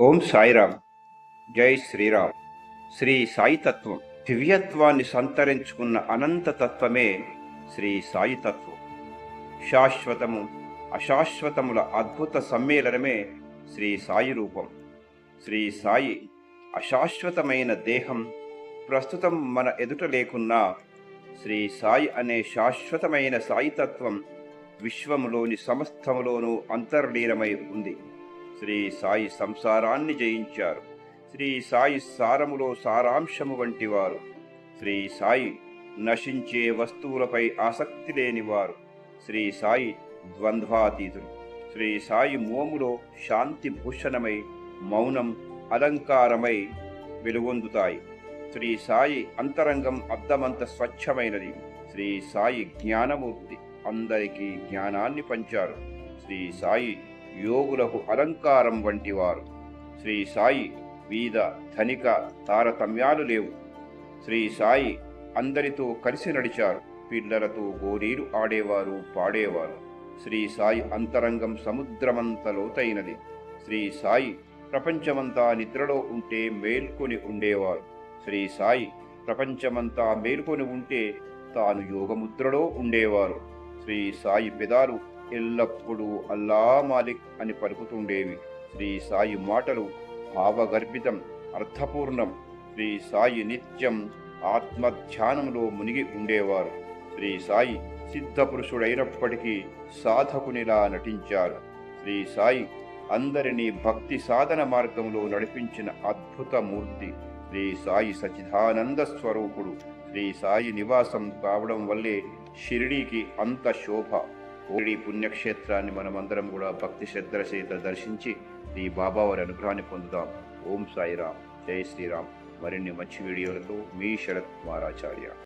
ఓం సాయిరామ్. జై శ్రీరామ్. శ్రీ సాయి తత్వం దివ్యత్వాన్ని సంతరించుకున్న అనంత తత్వమే శ్రీ సాయి తత్వం. శాశ్వతము అశాశ్వతముల అద్భుత సమ్మేళనమే శ్రీ సాయి రూపం. శ్రీ సాయి అశాశ్వతమైన దేహం ప్రస్తుతం మన ఎదుట లేకున్నా శ్రీ సాయి అనే శాశ్వతమైన సాయితత్వం విశ్వములోని సమస్తములోనూ అంతర్లీనమై ఉంది. శ్రీ సాయి సంసారాన్ని జయించారు. శ్రీ సాయి సారములో సారాంశము వంటివారు. శ్రీ సాయి నశించే వస్తువులపై ఆసక్తి లేనివారు. శ్రీ సాయి ద్వంద్వాతీతులు. శ్రీ సాయి మోములో శాంతి భూషణమై మౌనం అలంకారమై వెలుగొందుతాయి. శ్రీ సాయి అంతరంగం అద్దమంత స్వచ్ఛమైనది. శ్రీ సాయి జ్ఞానమూర్తి, అందరికీ జ్ఞానాన్ని పంచారు. శ్రీ సాయి యోగులకు అలంకారం వంటివారు. శ్రీ సాయి వీద ధనిక తారతమ్యాలు లేవు. శ్రీ సాయి అందరితో కలిసి నడిచారు. పిల్లలతో గోరీలు ఆడేవారు, పాడేవారు. శ్రీ సాయి అంతరంగం సముద్రమంత లోతైనది. శ్రీ సాయి ప్రపంచమంతా నిద్రలో ఉంటే మేల్కొని ఉండేవారు. శ్రీ సాయి ప్రపంచమంతా మేల్కొని ఉంటే తాను యోగముద్రలో ఉండేవారు. శ్రీ సాయి పెదాలు ఎల్లప్పుడూ అల్లా మాలిక్ అని పలుకుతుండేవి. శ్రీ సాయి మాటలు భావగర్భితం, అర్థపూర్ణం. శ్రీ సాయి నిత్యం ఆత్మధ్యానంలో మునిగి ఉండేవారు. శ్రీ సాయి సిద్ధపురుషుడైనప్పటికీ సాధకునిలా నటించారు. శ్రీ సాయి అందరినీ భక్తి సాధన మార్గంలో నడిపించిన అద్భుత మూర్తి. శ్రీ సాయి సచ్చిదానంద స్వరూపుడు. శ్రీ సాయి నివాసం కావడం వల్లే షిరిడీకి అంత శోభ. ఓడి పుణ్యక్షేత్రాన్ని మనమందరం కూడా భక్తి శ్రద్ధల చేత దర్శించి ఈ బాబావారి అనుగ్రహాన్ని పొందుదాం. ఓం సాయిరామ్. జై శ్రీరామ్. మరిన్ని మంచి వీడియోలతో మీ శరత్ కుమారాచార్య.